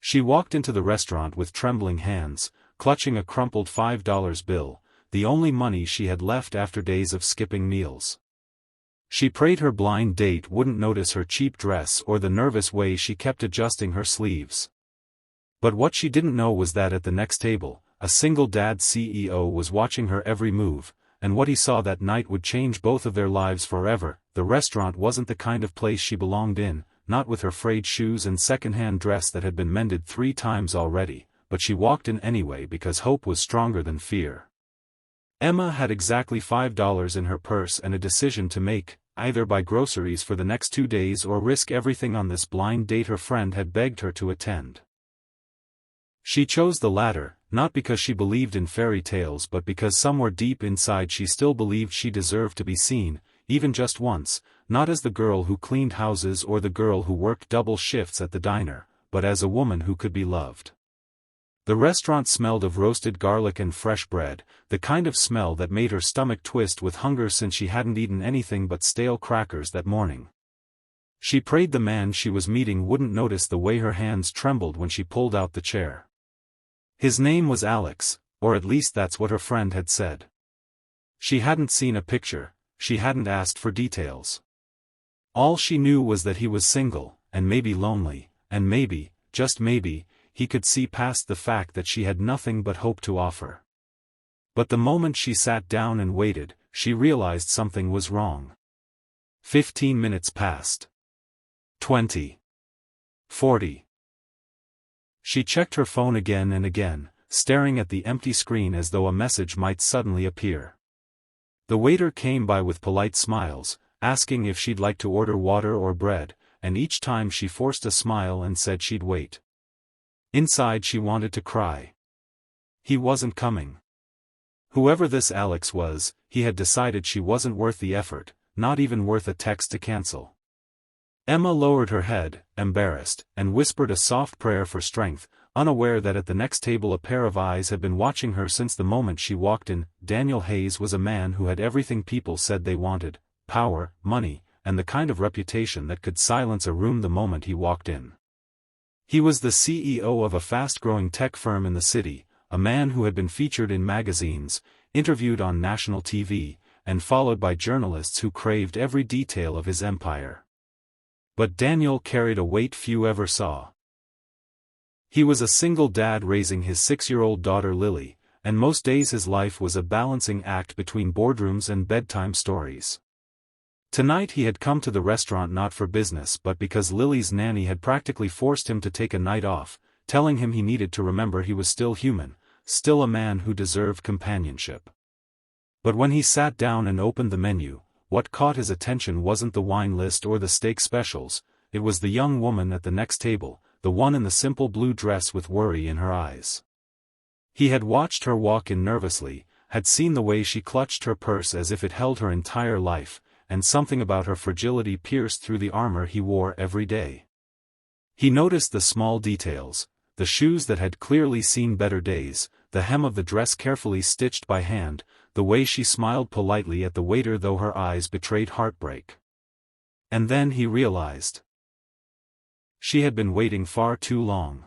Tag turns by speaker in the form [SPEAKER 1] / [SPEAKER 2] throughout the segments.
[SPEAKER 1] She walked into the restaurant with trembling hands, clutching a crumpled $5 bill, the only money she had left after days of skipping meals. She prayed her blind date wouldn't notice her cheap dress or the nervous way she kept adjusting her sleeves. But what she didn't know was that at the next table, a single dad CEO was watching her every move, and what he saw that night would change both of their lives forever. The restaurant wasn't the kind of place she belonged in, not with her frayed shoes and second-hand dress that had been mended 3 times already, but she walked in anyway because hope was stronger than fear. Emma had exactly $5 in her purse and a decision to make: either buy groceries for the next 2 days or risk everything on this blind date her friend had begged her to attend. She chose the latter, not because she believed in fairy tales but because somewhere deep inside she still believed she deserved to be seen, even just once, not as the girl who cleaned houses or the girl who worked double shifts at the diner, but as a woman who could be loved. The restaurant smelled of roasted garlic and fresh bread, the kind of smell that made her stomach twist with hunger since she hadn't eaten anything but stale crackers that morning. She prayed the man she was meeting wouldn't notice the way her hands trembled when she pulled out the chair. His name was Alex, or at least that's what her friend had said. She hadn't seen a picture, she hadn't asked for details. All she knew was that he was single, and maybe lonely, and maybe, just maybe, he could see past the fact that she had nothing but hope to offer. But the moment she sat down and waited, she realized something was wrong. 15 minutes passed. 20. 40. She checked her phone again and again, staring at the empty screen as though a message might suddenly appear. The waiter came by with polite smiles, asking if she'd like to order water or bread, and each time she forced a smile and said she'd wait. Inside she wanted to cry. He wasn't coming. Whoever this Alex was, he had decided she wasn't worth the effort, not even worth a text to cancel. Emma lowered her head, embarrassed, and whispered a soft prayer for strength, unaware that at the next table a pair of eyes had been watching her since the moment she walked in. Daniel Hayes was a man who had everything people said they wanted: power, money, and the kind of reputation that could silence a room the moment he walked in. He was the CEO of a fast-growing tech firm in the city, a man who had been featured in magazines, interviewed on national TV, and followed by journalists who craved every detail of his empire. But Daniel carried a weight few ever saw. He was a single dad raising his 6-year-old daughter Lily, and most days his life was a balancing act between boardrooms and bedtime stories. Tonight he had come to the restaurant not for business but because Lily's nanny had practically forced him to take a night off, telling him he needed to remember he was still human, still a man who deserved companionship. But when he sat down and opened the menu, what caught his attention wasn't the wine list or the steak specials, it was the young woman at the next table, the one in the simple blue dress with worry in her eyes. He had watched her walk in nervously, had seen the way she clutched her purse as if it held her entire life, and something about her fragility pierced through the armor he wore every day. He noticed the small details: the shoes that had clearly seen better days, the hem of the dress carefully stitched by hand, the way she smiled politely at the waiter though her eyes betrayed heartbreak. And then he realized. She had been waiting far too long.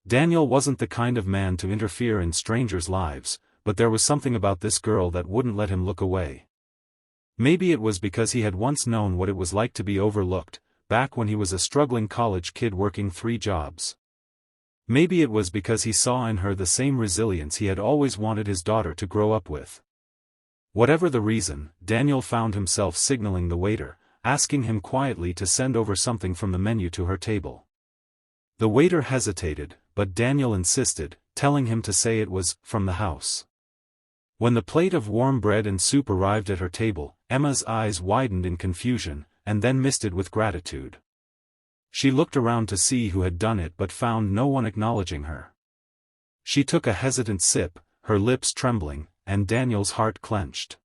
[SPEAKER 1] Daniel wasn't the kind of man to interfere in strangers' lives, but there was something about this girl that wouldn't let him look away. Maybe it was because he had once known what it was like to be overlooked, back when he was a struggling college kid working 3 jobs. Maybe it was because he saw in her the same resilience he had always wanted his daughter to grow up with. Whatever the reason, Daniel found himself signaling the waiter, asking him quietly to send over something from the menu to her table. The waiter hesitated, but Daniel insisted, telling him to say it was from the house. When the plate of warm bread and soup arrived at her table, Emma's eyes widened in confusion, and then misted with gratitude. She looked around to see who had done it but found no one acknowledging her. She took a hesitant sip, her lips trembling, and Daniel's heart clenched.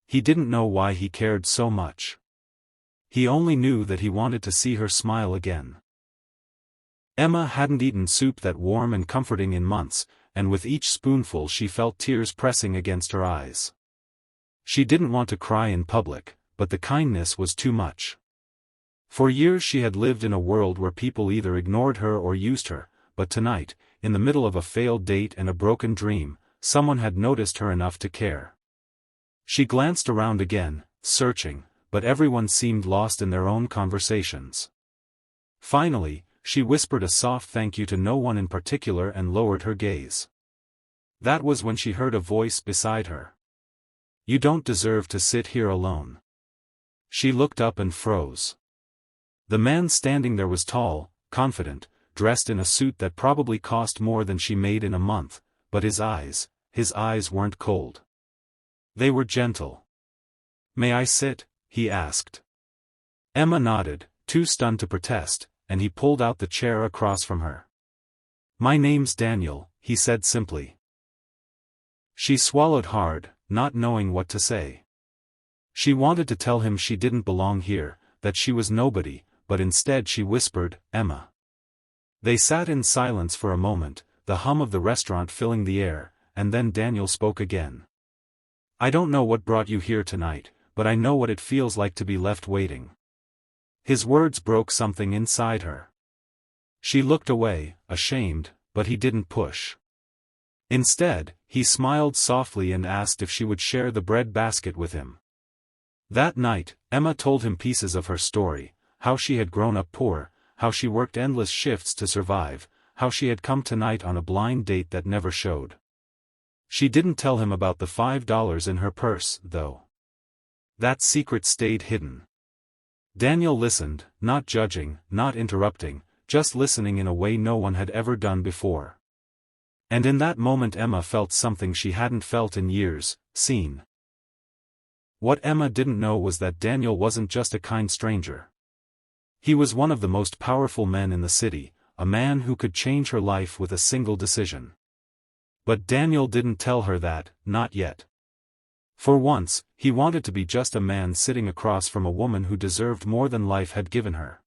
[SPEAKER 1] He didn't know why he cared so much. He only knew that he wanted to see her smile again. Emma hadn't eaten soup that warm and comforting in months, and with each spoonful she felt tears pressing against her eyes. She didn't want to cry in public, but the kindness was too much. For years she had lived in a world where people either ignored her or used her, but tonight, in the middle of a failed date and a broken dream, someone had noticed her enough to care. She glanced around again, searching, but everyone seemed lost in their own conversations. Finally, she whispered a soft thank you to no one in particular and lowered her gaze. That was when she heard a voice beside her. "You don't deserve to sit here alone." She looked up and froze. The man standing there was tall, confident, dressed in a suit that probably cost more than she made in a month, but his eyes weren't cold. They were gentle. "May I sit?" he asked. Emma nodded, too stunned to protest, and he pulled out the chair across from her. "My name's Daniel," he said simply. She swallowed hard, not knowing what to say. She wanted to tell him she didn't belong here, that she was nobody, but instead she whispered, "Emma." They sat in silence for a moment, the hum of the restaurant filling the air, and then Daniel spoke again. "I don't know what brought you here tonight, but I know what it feels like to be left waiting." His words broke something inside her. She looked away, ashamed, but he didn't push. Instead, he smiled softly and asked if she would share the bread basket with him. That night, Emma told him pieces of her story, how she had grown up poor, how she worked endless shifts to survive, how she had come tonight on a blind date that never showed. She didn't tell him about the $5 in her purse, though. That secret stayed hidden. Daniel listened, not judging, not interrupting, just listening in a way no one had ever done before. And in that moment Emma felt something she hadn't felt in years, seen. What Emma didn't know was that Daniel wasn't just a kind stranger. He was one of the most powerful men in the city, a man who could change her life with a single decision. But Daniel didn't tell her that, not yet. For once, he wanted to be just a man sitting across from a woman who deserved more than life had given her.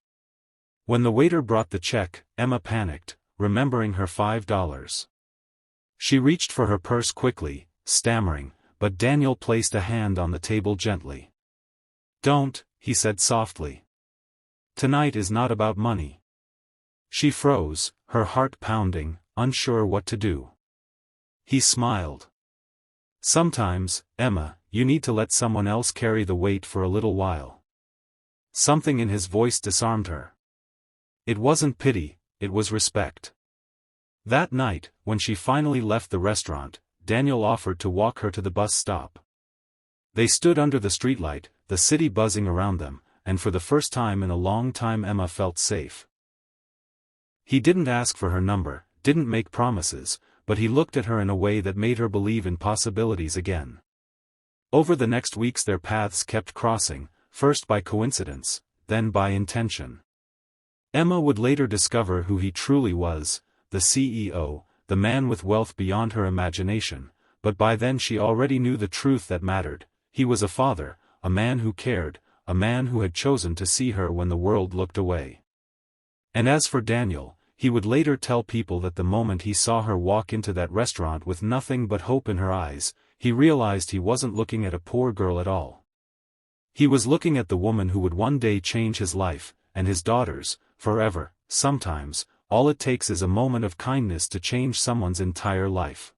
[SPEAKER 1] When the waiter brought the check, Emma panicked, remembering her $5. She reached for her purse quickly, stammering, but Daniel placed a hand on the table gently. "Don't," he said softly. "Tonight is not about money." She froze, her heart pounding, unsure what to do. He smiled. "Sometimes, Emma, you need to let someone else carry the weight for a little while." Something in his voice disarmed her. It wasn't pity, it was respect. That night, when she finally left the restaurant, Daniel offered to walk her to the bus stop. They stood under the streetlight, the city buzzing around them, and for the first time in a long time Emma felt safe. He didn't ask for her number, didn't make promises, but he looked at her in a way that made her believe in possibilities again. Over the next weeks their paths kept crossing, first by coincidence, then by intention. Emma would later discover who he truly was, the CEO, the man with wealth beyond her imagination, but by then she already knew the truth that mattered. He was a father, a man who cared, a man who had chosen to see her when the world looked away. And as for Daniel, he would later tell people that the moment he saw her walk into that restaurant with nothing but hope in her eyes, he realized he wasn't looking at a poor girl at all. He was looking at the woman who would one day change his life, and his daughters, forever. Sometimes, all it takes is a moment of kindness to change someone's entire life.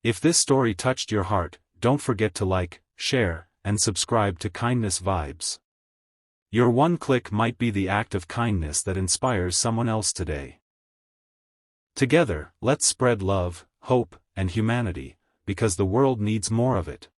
[SPEAKER 1] If this story touched your heart, don't forget to like, share, and subscribe to Kindness Vibes. Your one click might be the act of kindness that inspires someone else today. Together, let's spread love, hope, and humanity, because the world needs more of it.